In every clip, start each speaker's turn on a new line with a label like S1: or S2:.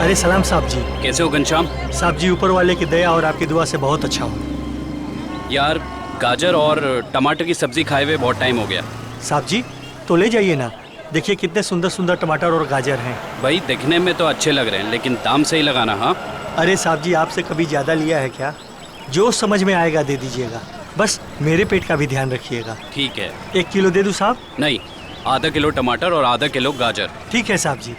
S1: अरे सलाम साहब जी।
S2: कैसे हो घनश्याम?
S1: साहब जी ऊपर वाले की दया और आपकी दुआ से बहुत अच्छा हो।
S2: यार गाजर और टमाटर की सब्जी खाए हुए बहुत टाइम हो गया।
S1: साहब जी तो ले जाइए ना, देखिए कितने सुंदर सुंदर टमाटर और गाजर हैं।
S2: भाई देखने में तो अच्छे लग रहे हैं लेकिन दाम सही लगाना। हाँ
S1: अरे साहब जी आपसे कभी ज़्यादा लिया है क्या? जो समझ में आएगा दे दीजिएगा, बस मेरे पेट का भी ध्यान रखिएगा।
S2: ठीक है।
S1: 1 किलो दे दूँ साहब?
S2: नहीं, आधा किलो टमाटर और आधा किलो गाजर।
S1: ठीक है साहब जी।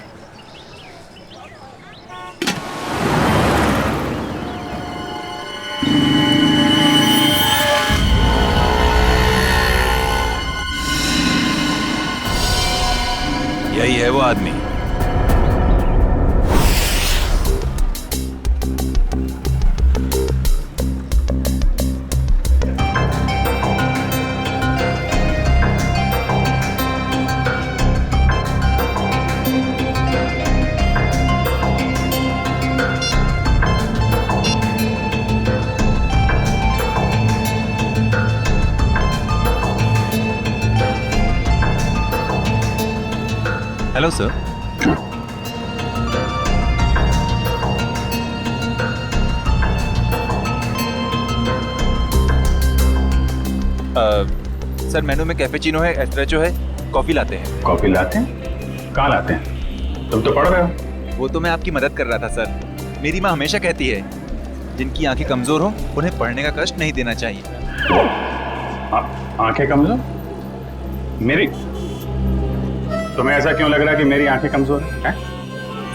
S3: यही है वो आदमी। Hello sir. सर मेनू में कैपेचिनो है, एस्प्रेसो है, कॉफी लाते हैं।
S4: कॉफी लाते हैं? कहाँ लाते हैं? तुम तो पढ़ रहे हो।
S3: वो तो मैं आपकी मदद कर रहा था सर। मेरी माँ हमेशा कहती है जिनकी आंखें कमजोर हो उन्हें पढ़ने का कष्ट नहीं देना चाहिए।
S4: आंखें कमजोर? मेरी? तुम्हें ऐसा क्यों लग रहा है कि मेरी आंखें कमजोर हैं?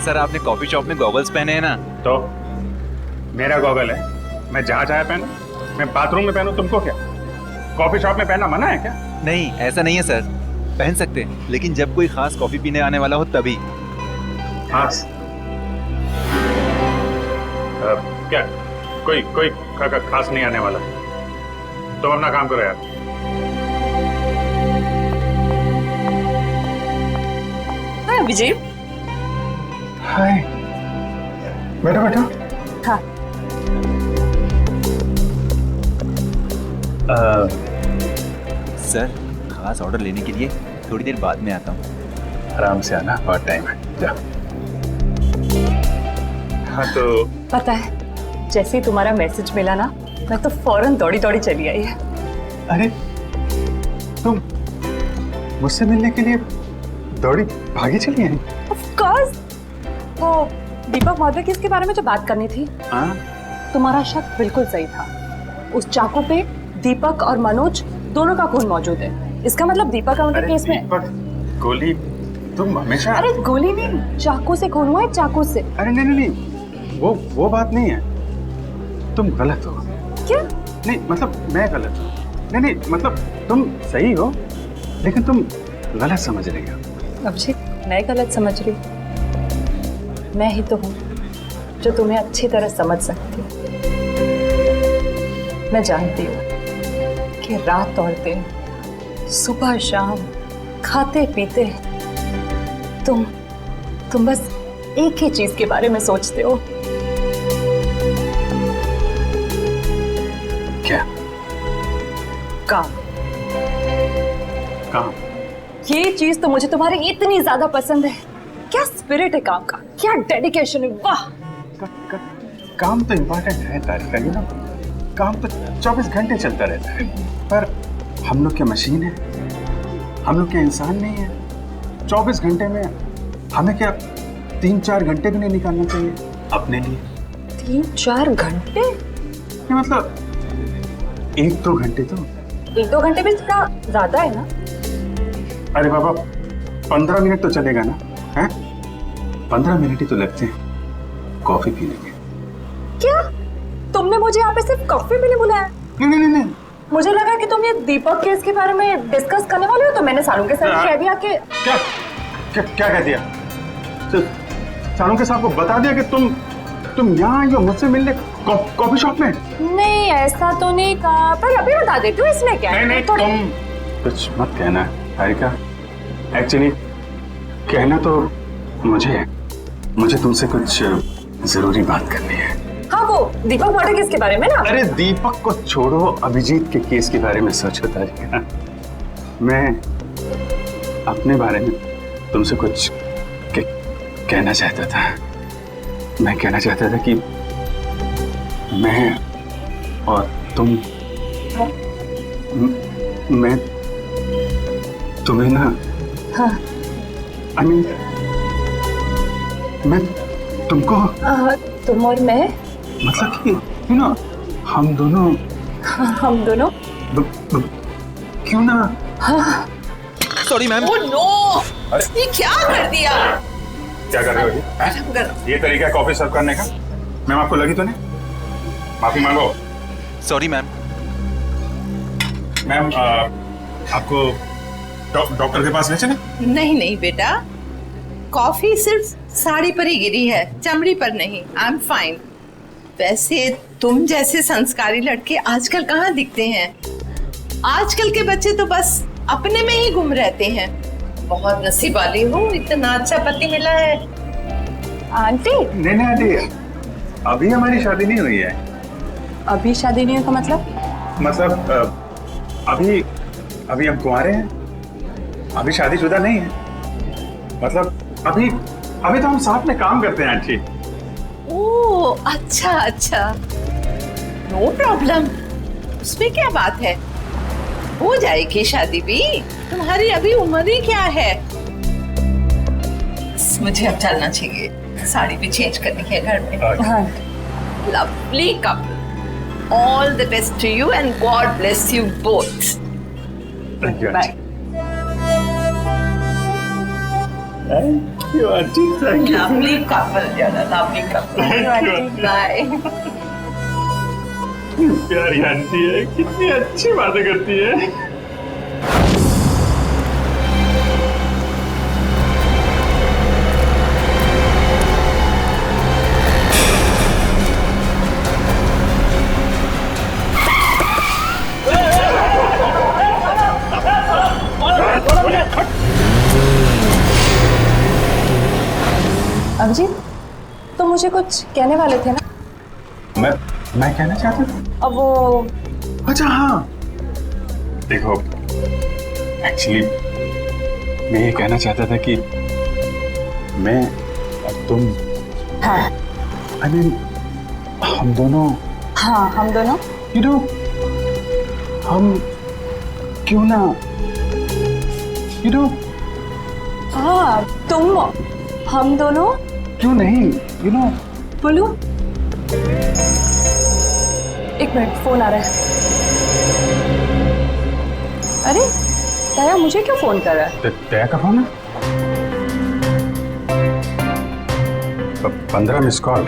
S3: सर आपने कॉफी शॉप में गॉगल्स पहने हैं ना।
S4: तो मेरा गॉगल है, मैं जहाँ चाहे पहनूं, मैं बाथरूम में पहनूं, तुमको क्या? कॉफी शॉप में पहनना मना है क्या?
S3: नहीं ऐसा नहीं है सर, पहन सकते हैं लेकिन जब कोई खास कॉफी पीने आने वाला हो तभी।
S4: खास? क्या कोई कोई खास नहीं आने वाला? तो अपना काम करो यार।
S5: हाय विजय।
S4: हाय, बैठो बैठो।
S5: हाँ।
S3: सर खास ऑर्डर लेने के लिए थोड़ी देर बाद में आता हूँ।
S4: आराम से आना, बहुत टाइम है। जा। हाँ तो
S5: पता है जैसे ही तुम्हारा मैसेज मिला ना, मैं तो फौरन दौड़ी दौड़ी चली आई है।
S4: अरे तुम मुझसे मिलने के लिए दौड़ी भागी चली आई?
S5: Of course. वो दीपक महोदय की इसके बारे में जो बात करनी थी, तुम्हारा शक बिल्कुल सही था। उस चाकू पे दीपक और मनोज दोनों का खून मौजूद है। इसका मतलब दीपक का उनके केस में।
S4: दीपक, गोली, तुम हमेशा।
S5: अरे गोली नहीं, चाकू से खून हुआ है, चाकू से।
S4: अरे नहीं नहीं नहीं, वो बात नहीं है। तुम गलत हो।
S5: क्या?
S4: नहीं मतलब मैं गलत हूँ। नहीं नहीं मतलब तुम सही हो लेकिन तुम गलत समझ रही हो।
S5: अभिषेक मैं गलत समझ रही हूँ? मैं ही तो हूँ जो तुम्हें अच्छी तरह समझ सकती हूँ। मैं जानती हूँ कि रात और दिन, सुबह शाम, खाते पीते तुम बस एक ही चीज के बारे में सोचते हो।
S4: क्या?
S5: काम।
S4: काम?
S5: ये चीज तो मुझे तुम्हारी इतनी ज्यादा पसंद है। क्या स्पिरिट है काम का, क्या डेडिकेशन है, वाह।
S4: काम तो इम्पोर्टेंट है तारिका, यू नो। काम तो 24 घंटे चलता रहता है, पर हम लोग क्या मशीन है? हम लोग क्या इंसान नहीं है? 24 घंटे में हमें क्या 3-4 घंटे भी नहीं निकालना चाहिए अपने लिए?
S5: 3-4 घंटे?
S4: मतलब 1-2 घंटे तो।
S5: 1-2 घंटे भी थोड़ा ज्यादा है ना?
S4: अरे बाबा 15 मिनट तो चलेगा ना? हैं? 15 मिनट ही तो लगते हैं कॉफी पीने के।
S5: क्या तुमने मुझे यहाँ पे सिर्फ कॉफी पीने बुलाया?
S4: नहीं नहीं नहीं,
S5: मुझे लगा कि तुम ये दीपक केस के बारे में डिस्कस करने वाले हो, तो मैंने सारू के साथ कह दिया कि
S4: क्या क्या क्या कह दिया? सारू के साहब को बता दिया कि तुम यहाँ आई हो मुझसे मिलने कॉफी शॉप में?
S5: नहीं ऐसा तो नहीं कहा, पर अभी बता देती हूँ, इसमें क्या है।
S4: नहीं तुम कुछ मत कहना हारिका। एक्चुअली कहना तो मुझे तुमसे कुछ जरूरी बात करनी है।
S5: हाँ वो दीपक मर्डर केस के बारे में ना?
S4: अरे दीपक को छोड़ो, अभिजीत के केस के बारे में सोचो तारिका। मैं अपने बारे में तुमसे कुछ कहना चाहता था। मैं कहना चाहता था कि मैं और तुम मैं तुम्हें ना
S5: हाँ।
S4: I mean, मैं तुमको
S5: तुम और मैं,
S4: मतलब कि यू नो हम दोनों
S5: हम दोनों
S4: क्यों ना
S3: सॉरी मैम।
S6: ओह नो, ये क्या कर दिया?
S4: क्या कर रहे हो जी? ये तरीका है कॉफी सर्व करने का? मैम आपको लगी तो नहीं? माफी मांगो।
S3: Sorry ma'am.
S4: मैम आपको डॉक्टर के पास ले चले?
S6: नहीं नहीं बेटा, कॉफी सिर्फ साड़ी पर ही गिरी है, चमड़ी पर नहीं। I am fine. वैसे तुम जैसे संस्कारी लड़के आजकल कहाँ दिखते हैं? आजकल के बच्चे तो बस अपने में ही गुम रहते हैं। बहुत नसीब वाली हो, इतना अच्छा पति मिला है।
S5: आंटी,
S4: नहीं नहीं आंटी, अभी हमारी शादी नहीं हुई है।
S5: अभी शादी नहीं हुई का
S4: मतलब अभी अभी हम कुंवारे हैं, अभी शादीशुदा नहीं है। मतलब अभी अभी तो हम साथ में काम करते हैं आंटी।
S6: ओह अच्छा अच्छा, नो प्रॉब्लम, उसमें क्या बात है, हो जाएगी शादी भी। तुम्हारी अभी उम्र ही क्या है। मुझे अब चलना चाहिए, साड़ी भी चेंज करनी है घर में।
S5: हाँ।
S6: Lovely couple, all the best to you and God bless you both.
S4: Thank you
S5: bye.
S4: Aunty, thank you.
S6: Lovely couple, lovely couple. Bye.
S4: प्यारी आंटी है, कितनी अच्छी बातें करती है।
S5: अभिजीत, तो मुझे कुछ कहने वाले थे ना?
S4: मैं कहना चाहता था।
S5: अब वो
S4: अच्छा हाँ, देखो एक्चुअली मैं ये कहना चाहता था कि मैं और तुम,
S5: हाँ
S4: I mean, हम दोनों,
S5: हाँ हम दोनों,
S4: you know, हम क्यों ना, you know,
S5: हाँ तुम, हम दोनों,
S4: क्यों नहीं, you know,
S5: बोलू। एक मिनट, फोन आ रहा है। अरे दया, मुझे क्यों फोन कर रहा है?
S4: दया का फोन है? 15 मिस कॉल।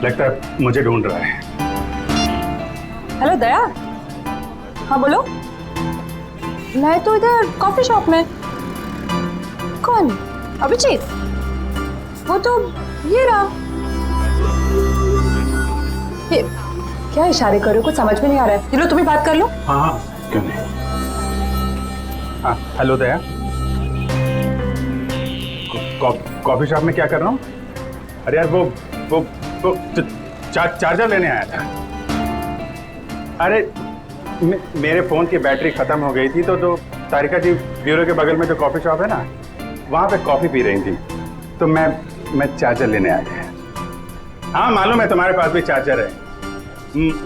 S4: लगता है मुझे ढूंढ रहा है।
S5: हेलो दया। हाँ बोलो। मैं तो इधर कॉफी शॉप में। कौन? अभिजीत? वो तो ये रहा। ये क्या इशारे कर रहे हो? कुछ समझ में नहीं आ रहा है। चलो तुम्ही बात कर लो।
S4: हाँ हाँ, क्यों नहीं। हाँ हेलो दया, कॉफी शॉप में क्या कर रहा हूँ? अरे यार वो चार्जर लेने आया था। अरे मेरे फोन की बैटरी खत्म हो गई थी, तो तारिका जी ब्यूरो के बगल में जो कॉफी शॉप है ना, वहाँ पे कॉफी पी रही थी, तो मैं चार्जर लेने आ गया। हाँ मालूम है तुम्हारे पास भी चार्जर है।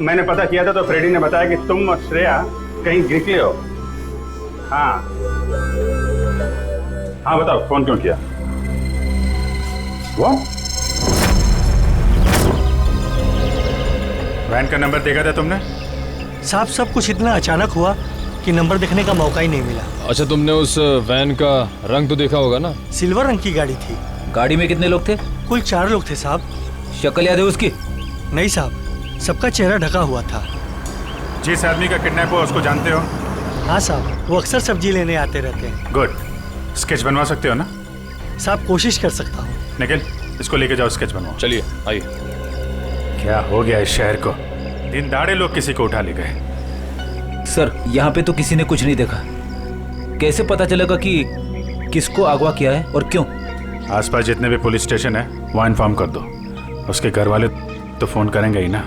S4: मैंने पता किया था तो फ्रेडी ने बताया कि तुम और श्रेया कहीं निकले हो। हाँ हाँ बताओ, फोन क्यों किया? वो वैन का नंबर देखा था तुमने?
S1: साहब सब कुछ इतना अचानक हुआ कि नंबर देखने का मौका ही नहीं मिला।
S7: अच्छा, तुमने उस वैन का रंग तो देखा होगा ना?
S1: सिल्वर रंग की गाड़ी थी।
S2: गाड़ी में कितने लोग थे?
S1: कुल 4 लोग थे साहब।
S2: शक्ल याद है उसकी?
S1: नहीं साहब, सबका चेहरा ढका हुआ था।
S4: जिस आदमी का किडनैप हुआ उसको जानते हो?
S1: हाँ साहब, वो अक्सर सब्जी लेने आते रहते हैं।
S4: गुड। स्केच बनवा सकते हो ना?
S1: साहब कोशिश कर सकता हूँ।
S4: निखिल, इसको लेके जाओ, स्केच बनवाओ।
S7: चलिए आइए।
S4: क्या हो गया इस शहर को? दिन दाड़े लोग किसी को उठा ले गए।
S2: सर यहाँ पे तो किसी ने कुछ नहीं देखा। कैसे पता चलेगा कि किसको अगवा किया है और क्यों?
S4: आसपास जितने भी पुलिस स्टेशन है वहाँ इन्फॉर्म कर दो। उसके घर वाले तो फोन करेंगे ही ना।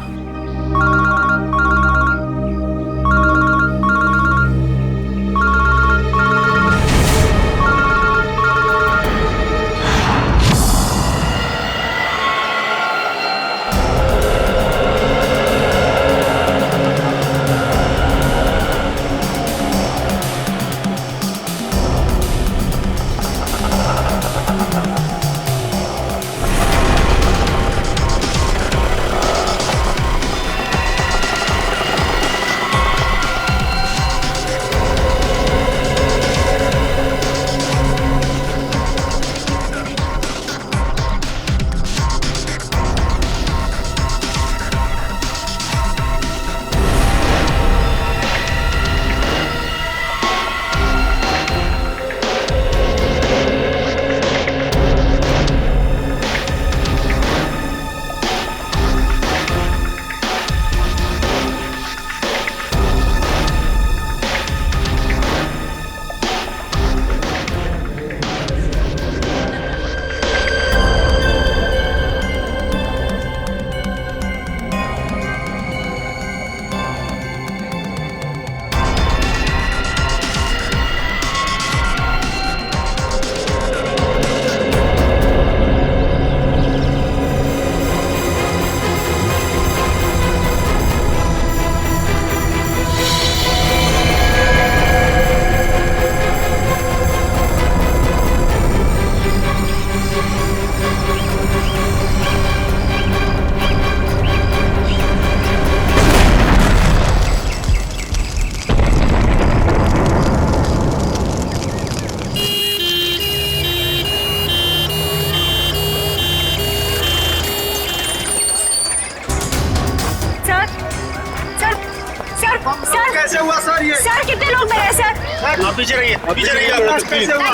S4: आप पीछे रहिए, पीछे रहिए। कैसे हुआ?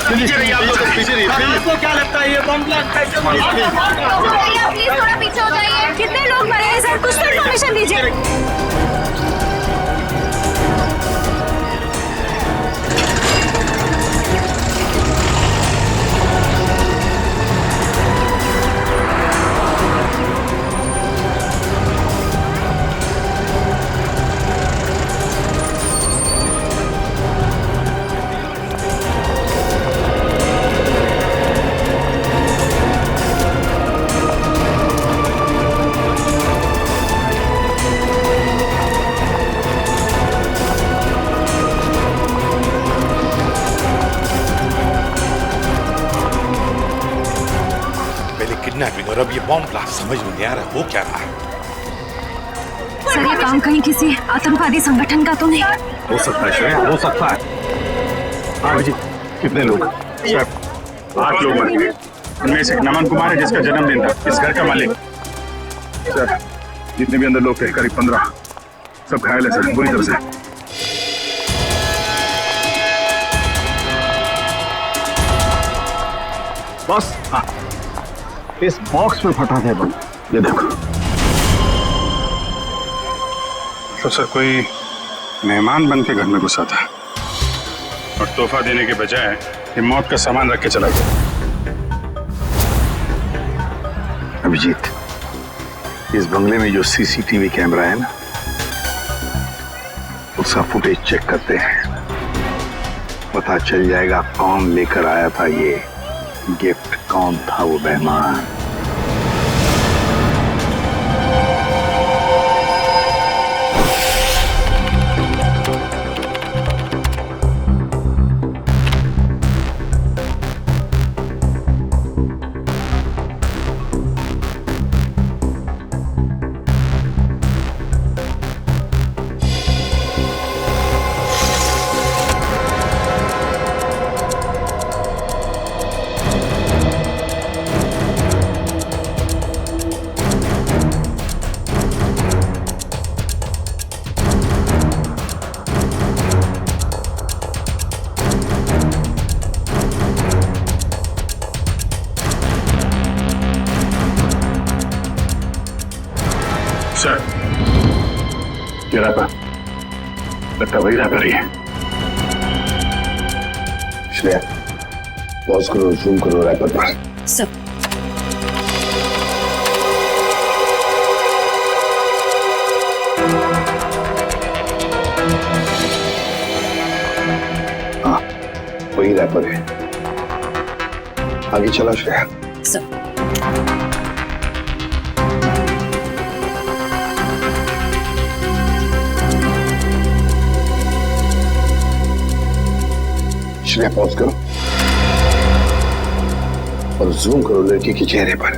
S4: पीछे रहिए, आप लोग पीछे रहिए। आपको क्या लगता है ये बम ब्लास्ट कैसे हुआ?
S8: प्लीज थोड़ा पीछे हो जाइए। कितने लोग मरे हैं सर, कुछ तो इन्फॉर्मेशन दीजिए।
S9: किडनैपिंग और अब ये बॉम्ब ब्लास्ट, समझ में नहीं आ रहा हो क्या रहा है।
S8: सर ये काम कहीं किसी आतंकवादी संगठन का तो नहीं?
S4: हो सकता है श्रेया, हो सकता है। हाँ जी, कितने लोग? सर 8 लोग मर गए। उनमें से नमन कुमार है जिसका जन्मदिन था, इस घर का मालिक। सर जितने भी अंदर लोग थे करीब 15, सब घायल है सर, बुरी तरह से। बस हाँ, इस बॉक्स में फटा था बम, ये देखो। तो सर कोई मेहमान बन के घर में घुसा था और तोहफा देने के बजाय ये मौत का सामान रख के चला गया। अभिजीत, इस बंगले में जो सीसीटीवी कैमरा है ना, उसका फुटेज चेक करते हैं, पता चल जाएगा कौन लेकर आया था ये गिफ्ट, कौन था वो मेहमान। सर ये रैपर लगता वही रैपर ही है। श्रेया पॉज करो, जूम करो रैपर पर।
S8: सब
S4: हाँ वही रैपर है। आगे चला श्रेया।
S8: सब
S4: श्रेया पॉज करो और जूम करो लड़की के चेहरे पर।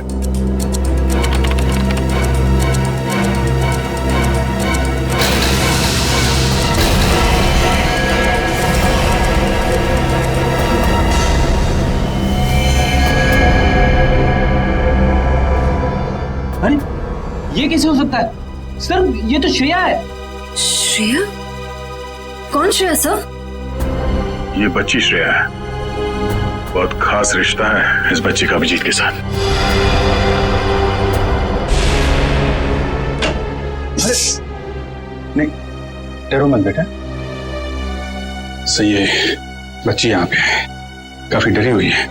S10: अरे ये कैसे हो सकता है सर? ये तो श्रेया है।
S8: श्रेया? कौन श्रेया सर?
S4: ये बच्ची श्रेया है, बहुत खास रिश्ता है इस बच्ची का अभिजीत के साथ। नहीं डरो मत बेटा, सही है बच्ची यहाँ पे है, काफी डरी हुई है।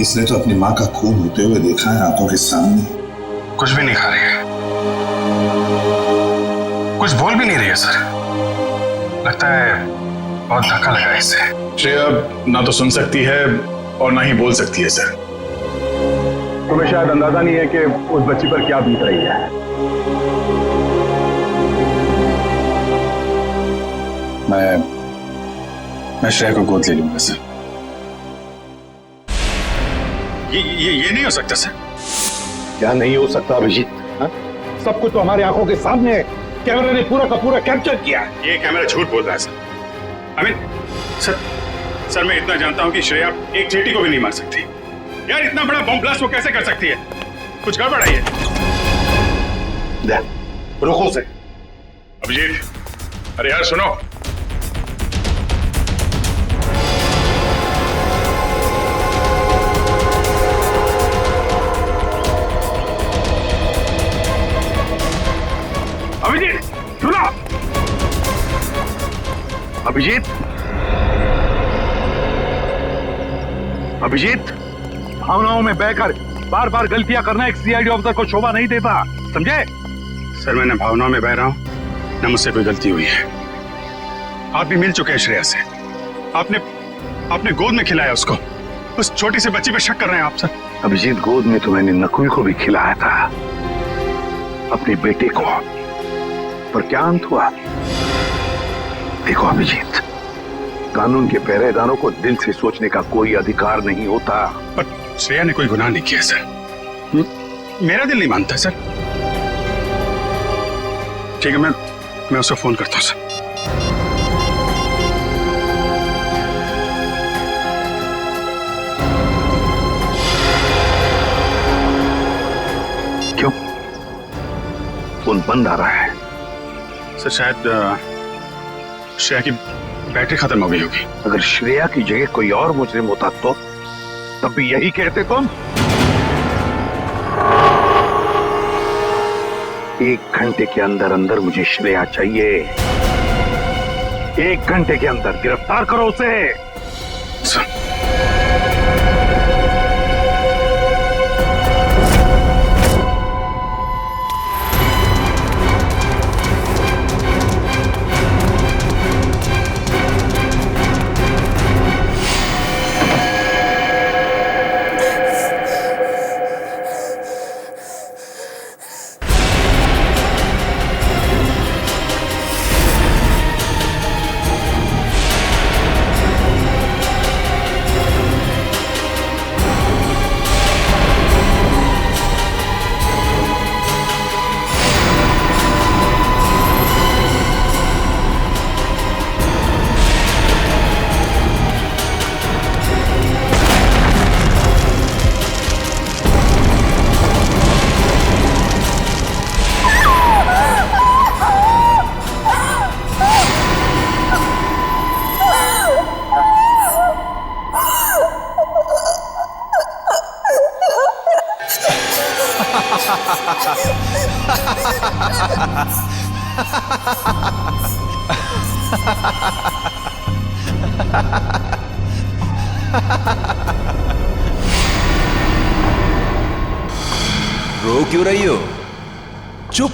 S9: इसने तो अपनी माँ का खून होते हुए देखा है आंखों के सामने।
S4: कुछ भी नहीं खा रही है, कुछ बोल भी नहीं रही है सर, लगता है बहुत धक्का लगा है इससे। श्रेया ना तो सुन सकती है और ना ही बोल सकती है सर। तुम्हें शायद अंदाजा नहीं है कि उस बच्ची पर क्या बीत रही है। मैं श्रेया को गोद ले लूंगा सर। ये नहीं हो सकता सर।
S9: क्या नहीं हो सकता अभिजीत? सब कुछ तो हमारी आंखों के सामने है, कैमरे ने पूरा का पूरा कैप्चर किया।
S4: ये कैमरा झूठ बोल रहा है सर। सर मैं इतना जानता हूं कि श्रेया एक चींटी को भी नहीं मार सकती। यार इतना बड़ा बम ब्लास्ट वो कैसे कर सकती है? कुछ गड़बड़ है ये।
S9: दे, रुको से।
S4: अभिजीत, अरे यार सुनो। अभिजीत सुनो। अभिजीत, अभिजीत, भावनाओं में बहकर बार बार गलतियां करना एक सीआईडी ऑफिसर को शोभा नहीं देता, समझे? सर, मैंने भावनाओं में बह रहा हूं, न मुझसे कोई गलती हुई है। आप भी मिल चुके हैं श्रेया से। आपने गोद में खिलाया उसको। उस छोटी सी बच्ची पे शक कर रहे हैं आप सर?
S9: अभिजीत, गोद में तो मैंने नकुल को भी खिलाया था, अपने बेटे को, पर क्या अंत हुआ? देखो अभिजीत, कानून के पहरेदारों को दिल से सोचने का कोई अधिकार नहीं होता।
S4: पर श्रेया ने कोई गुनाह नहीं किया सर। मेरा दिल नहीं मानता सर। ठीक है, मैं उसको फोन करता हूं सर।
S9: क्यों फोन बंद आ रहा है?
S4: सर, शायद श्रेया की बैटरी खत्म हो गई होगी।
S9: अगर श्रेया की जगह कोई और मुजरिम होता तो तब भी यही कहते तुम? 1 घंटे के अंदर अंदर मुझे श्रेया चाहिए। 1 घंटे के अंदर गिरफ्तार करो उसे।
S3: रो क्यों रही हो? चुप।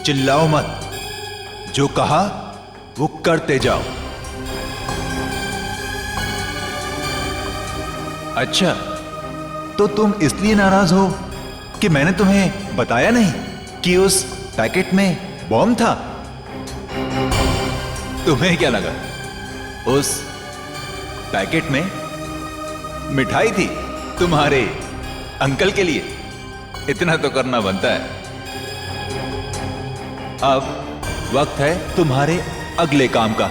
S3: चिल्लाओ मत, जो कहा वो करते जाओ। अच्छा, तो तुम इसलिए नाराज हो कि मैंने तुम्हें बताया नहीं कि उस पैकेट में बॉम्ब था? तुम्हें क्या लगा उस पैकेट में मिठाई थी तुम्हारे अंकल के लिए? इतना तो करना बनता है। अब वक्त है तुम्हारे अगले काम का।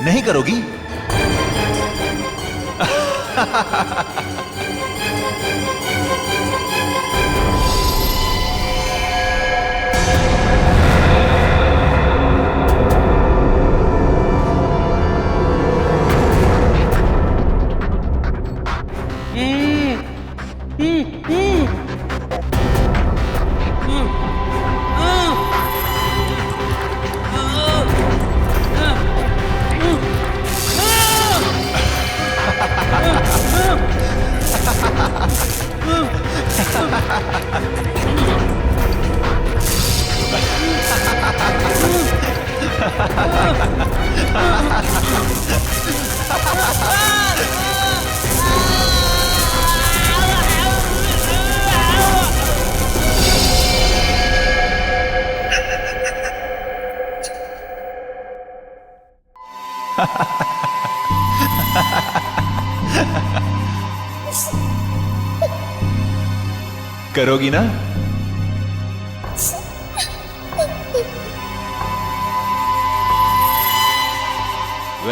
S3: नहीं करोगी? करोगी ना?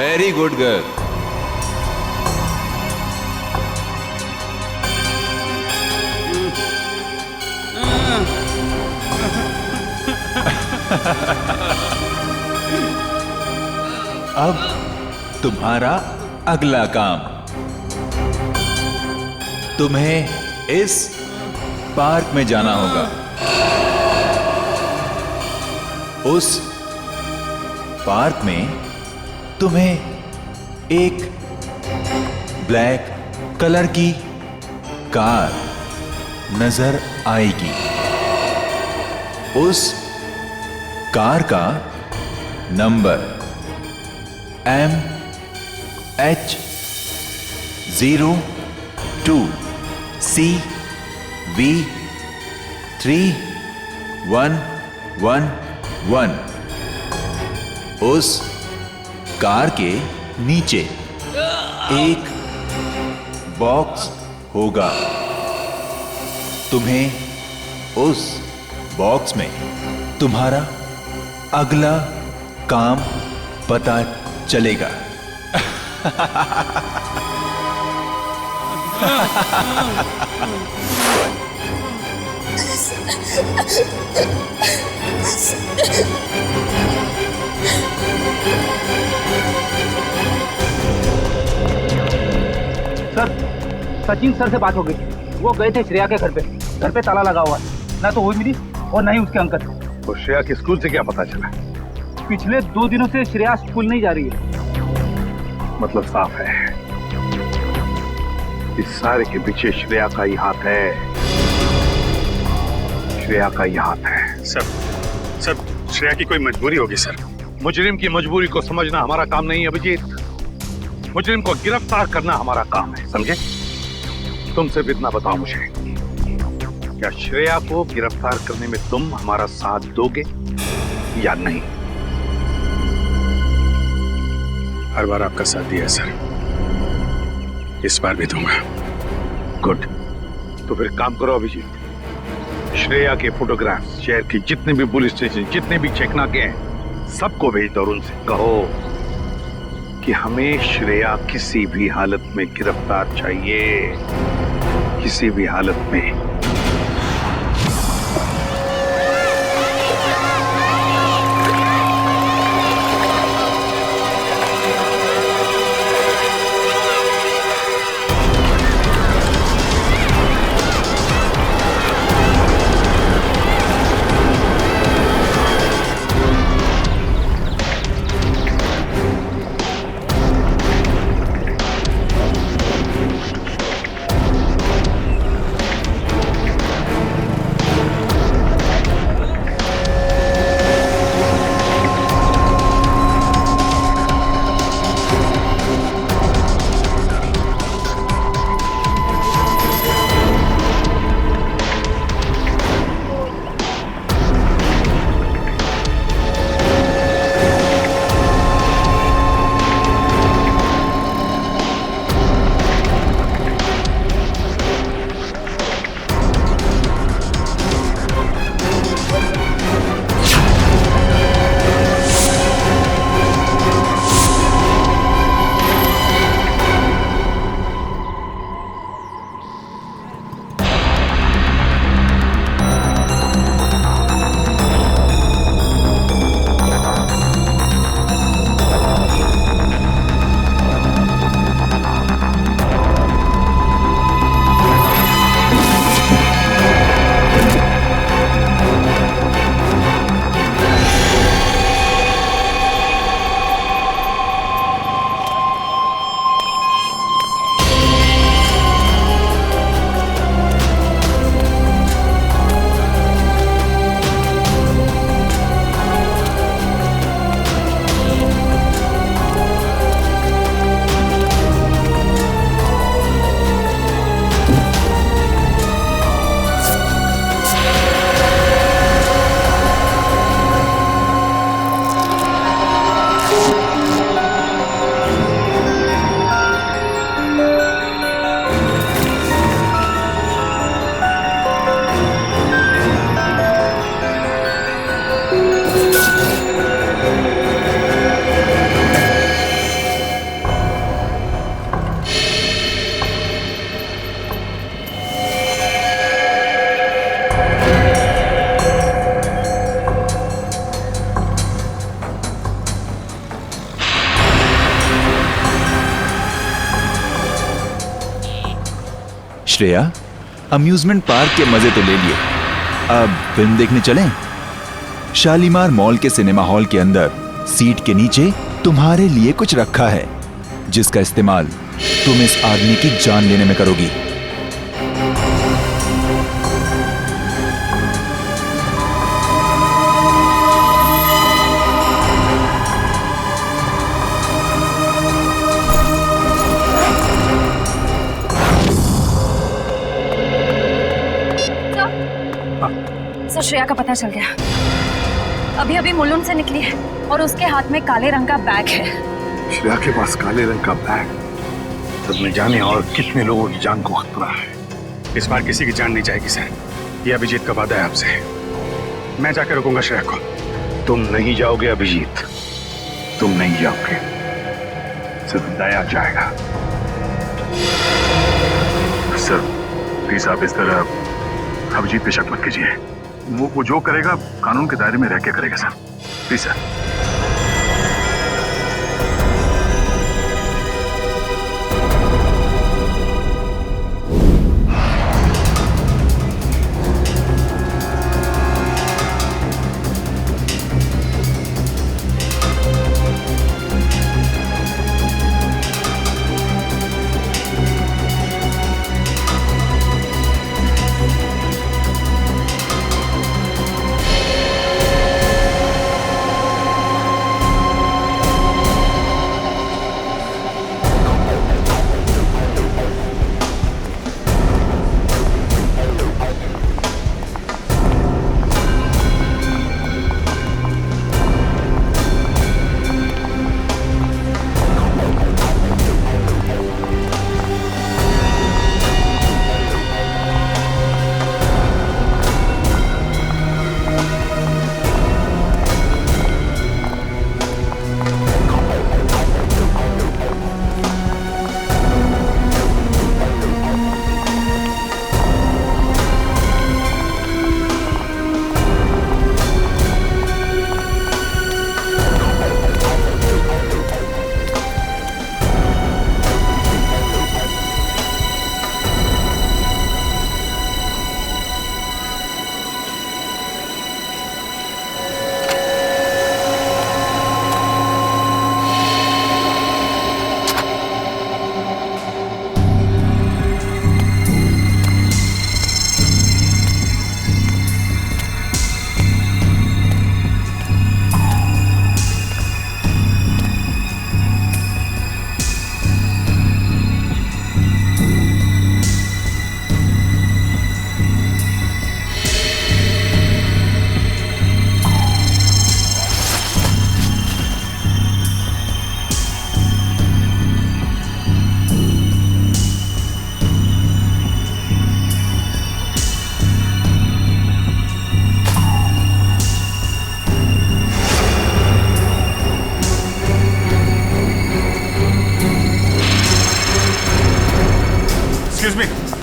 S3: Very good girl. अब तुम्हारा अगला काम, तुम्हें इस पार्क में जाना होगा। उस पार्क में तुम्हें एक ब्लैक कलर की कार नजर आएगी। उस कार का नंबर MH02CV3111। उस कार के नीचे एक बॉक्स होगा। तुम्हें उस बॉक्स में तुम्हारा अगला काम पता चलेगा।
S2: सर, सचिन सर से बात हो गई। वो गए थे श्रेया के घर पे ताला लगा हुआ है। ना तो वो मिली और ना ही उसके अंकल।
S9: तो श्रेया के स्कूल से क्या पता चला?
S2: पिछले 2 दिनों से श्रेया स्कूल नहीं जा रही है।
S9: मतलब साफ है, इस सारे के पीछे श्रेया का ही हाथ है। श्रेया का ही हाथ है।
S4: सर श्रेया की कोई मजबूरी होगी सर।
S9: मुजरिम की मजबूरी को समझना हमारा काम नहीं है अभिजीत। मुजरिम को गिरफ्तार करना हमारा काम है, समझे? तुम सिर्फ इतना बताओ मुझे, क्या श्रेया को गिरफ्तार करने में तुम हमारा साथ दोगे या नहीं?
S4: हर बार आपका साथ दिया है सर, इस बार भी दूंगा।
S9: गुड। तो फिर काम करो अभिजीत, श्रेया के फोटोग्राफ्स शहर की जितने भी पुलिस स्टेशन, जितने भी चेकनाके हैं, सबको भेज दो और उनसे कहो कि हमें श्रेया किसी भी हालत में गिरफ्तार चाहिए, किसी भी हालत में।
S3: श्रेया, अम्यूजमेंट पार्क के मजे तो ले लिए, अब फिल्म देखने चलें? शालीमार मॉल के सिनेमा हॉल के अंदर सीट के नीचे तुम्हारे लिए कुछ रखा है, जिसका इस्तेमाल तुम इस आदमी की जान लेने में करोगी।
S8: सर, श्रेया का पता चल गया। अभी अभी मुलुंड से निकली है और उसके हाथ में काले रंग का बैग है।
S9: श्रेया के पास काले रंग का बैग, तब न जाने और कितने लोगों की जान को खतरा है।
S4: इस बार किसी की जान नहीं जाएगी सर, ये अभिजीत का वादा है आपसे। मैं जाकर रुकूंगा श्रेया को।
S9: तुम नहीं जाओगे अभिजीत, तुम नहीं जाओगे, सिर्फ दया जाएगा। सर प्लीज आप इस तरह अभिजीत पे शक मत कीजिए। वो जो करेगा कानून के दायरे में रह के करेगा sir, please sir.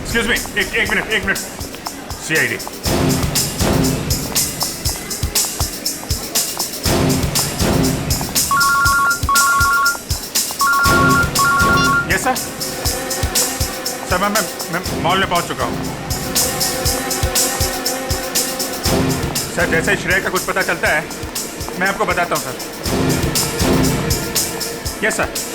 S11: Excuse me, एक minute. CID. Yes sir. Sir मैं मॉल में पहुंच चुका हूं। सर जैसे ही श्रेया का कुछ पता चलता है मैं आपको बताता हूं सर। Yes sir.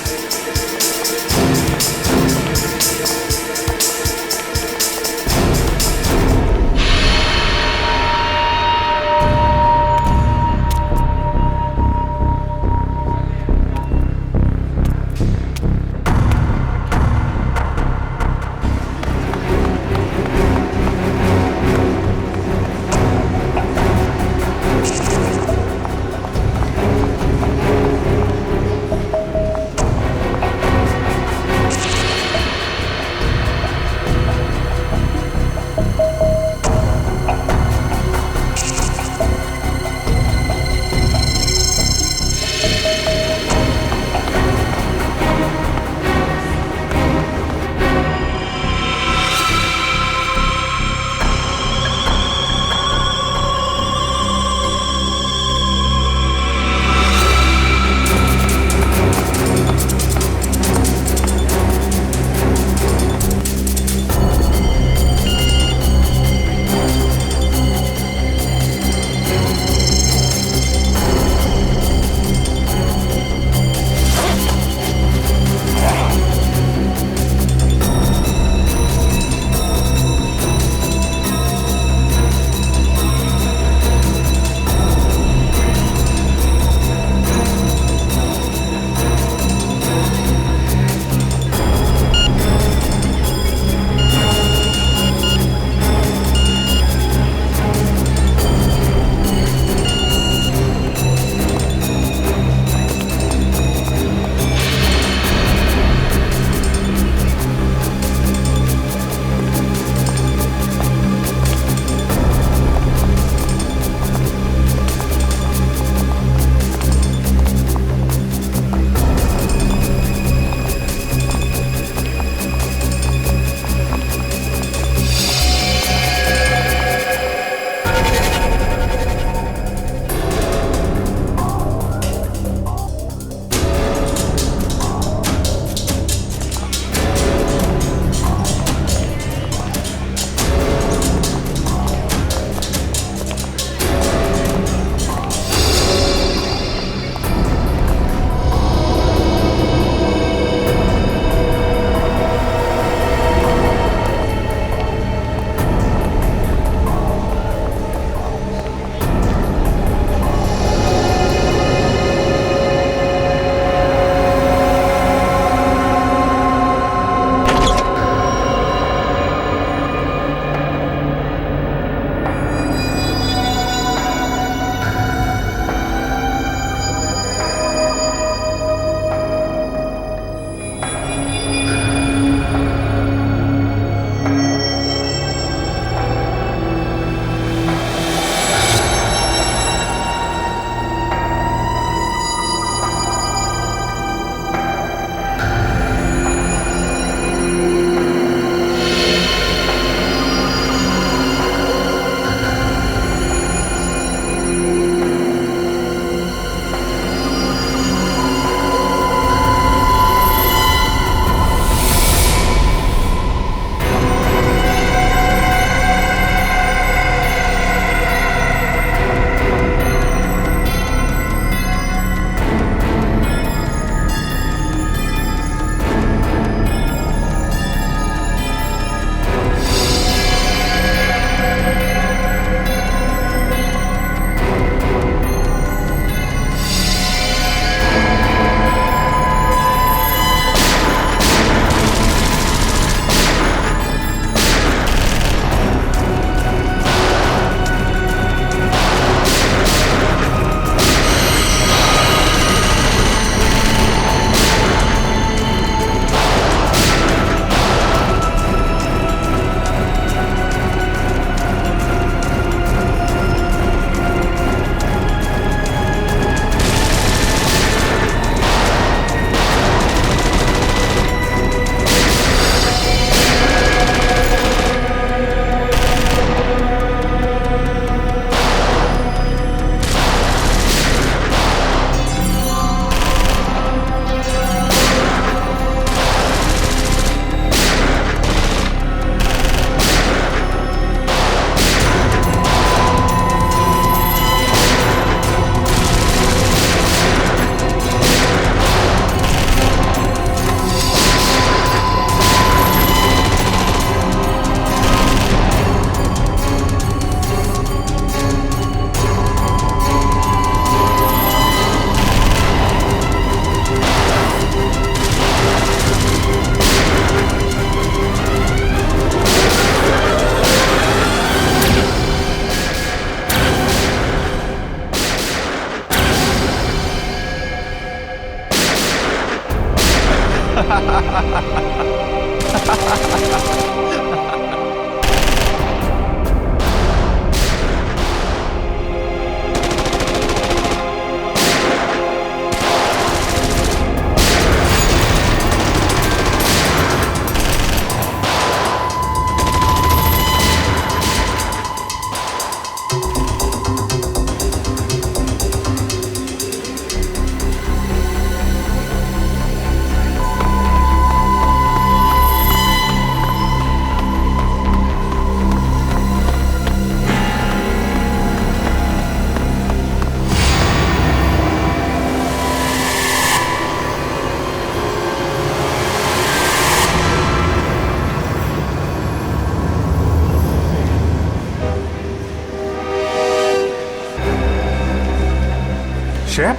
S11: श्रेया,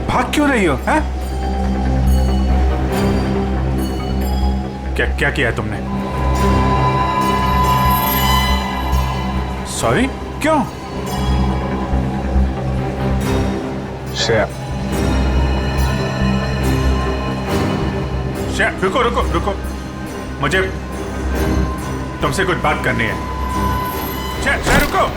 S11: भाग क्यों रही हो? हैं? क्या क्या किया है तुमने? सॉरी, क्यों? श्रेया, श्रेया, रुको रुको रुको, मुझे तुमसे कुछ बात करनी है। श्रेया, श्रेया रुको।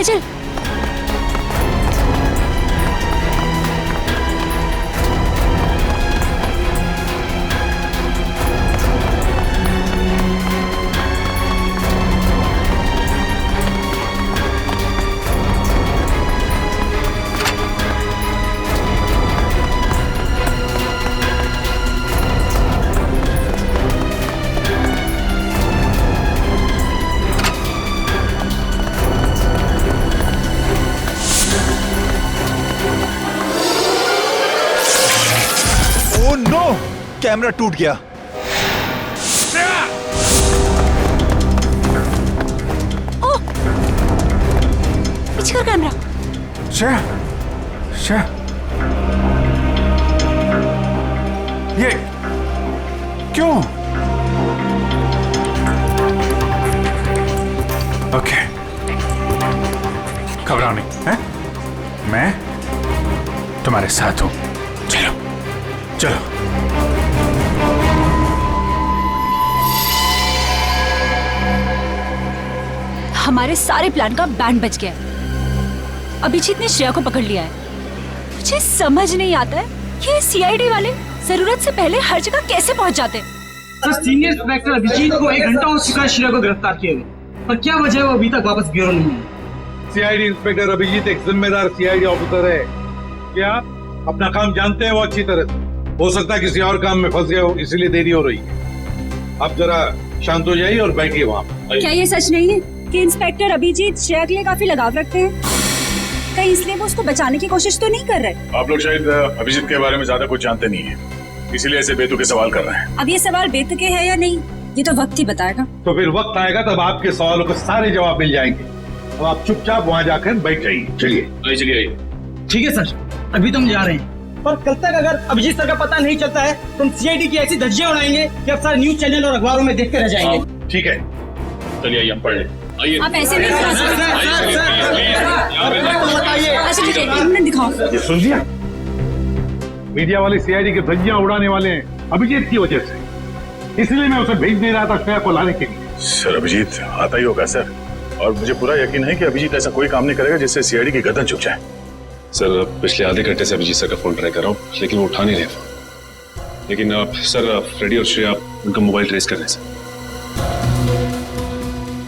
S8: चल
S3: ओह नो, कैमरा टूट गया।
S8: पीछे कर कैमरा।
S11: श्रेया, श्रेया, ये क्यों? ओके, घबराओ नहीं, हैं? मैं तुम्हारे साथ हूं। चलो चलो।
S8: हमारे सारे प्लान का बैंड बज गया है। अभिजीत ने श्रेया को पकड़ लिया है। मुझे समझ नहीं आता है ये सीआईडी वाले जरूरत से पहले हर जगह कैसे पहुंच जाते हैं।
S10: सर, सीनियर इंस्पेक्टर अभिजीत को 1 घंटा हो चुका है श्रेया को गिरफ्तार किए हुए, पर क्या वजह है वो अभी तक वापस ब्यूरो नहीं है।
S9: सीआईडी इंस्पेक्टर अभिजीत एक जिम्मेदार सीआईडी ऑफिसर है। क्या अपना काम जानते हैं वो अच्छी तरह से? हो सकता है किसी और काम में फंस गए हो, इसीलिए देरी हो रही है। आप जरा शांत हो जाइए और बैठिए वहाँ।
S8: क्या ये सच नहीं है कि इंस्पेक्टर अभिजीत श्रेया के लिए काफी लगाव रखते हैं? कहीं इसलिए वो उसको बचाने की कोशिश तो नहीं कर रहे?
S11: आप लोग शायद अभिजीत के बारे में ज्यादा कुछ जानते नहीं है, इसीलिए ऐसे बेतुके सवाल कर रहे हैं।
S8: अब ये सवाल बेतुके है या नहीं ये तो वक्त ही बताएगा।
S9: तो फिर वक्त आएगा तब आपके सवालों के सारे जवाब मिल जाएंगे। अब आप चुपचाप वहाँ जाकर बैठ जाइए। चलिए
S11: चलिए।
S10: ठीक है सर, अभी तुम जा रहे हैं, पर कल तक अगर अभिजीत सर का पता नहीं चलता है तो हम सीआईडी की ऐसी धज्जियां उड़ाएंगे कि अब सारे न्यूज चैनल और अखबारों में देखते रह जाएंगे।
S9: ठीक है,
S11: चलिए आइए हम पढ़ लें।
S8: आप ऐसे नहीं दिखा सकते। दिखाओ।
S9: ये सुन लिया, मीडिया वाले सीआईडी की धज्जियां उड़ाने वाले हैं अभिजीत की वजह से, इसलिए मैं उसे भेज नहीं रहा था श्रेया को लाने के लिए।
S11: सर अभिजीत आता ही होगा सर, और मुझे पूरा यकीन है कि अभिजीत ऐसा कोई काम नहीं करेगा जिससे सीआईडी की गर्दन झुक जाए।
S7: सर पिछले आधे घंटे से अभिजीत सर का फोन ट्राई कर रहा हूँ, लेकिन वो उठा नहीं रहे फोन। लेकिन सर फ्रेडी और श्रेया उनका मोबाइल ट्रेस कर रहे हैं sir.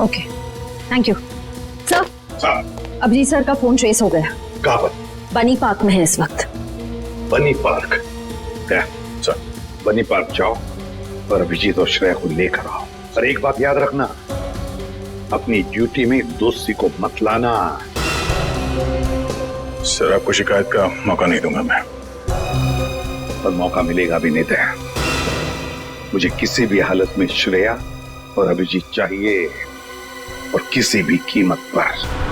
S5: Okay, thank you sir. Abhijit sir का फोन ट्रेस हो गया।
S9: कहाँ पर?
S5: बनी पार्क में है इस वक्त।
S9: बनी पार्क? सर बनी पार्क जाओ और अभिजीत और श्रेया को लेकर आओ। और एक बात याद रखना, अपनी ड्यूटी में दोस्ती को मत लाना।
S11: सर आपको शिकायत का मौका नहीं दूंगा मैं।
S9: पर मौका मिलेगा भी नहीं। मुझे किसी भी हालत में श्रेया और अभिजीत चाहिए, और किसी भी कीमत पर।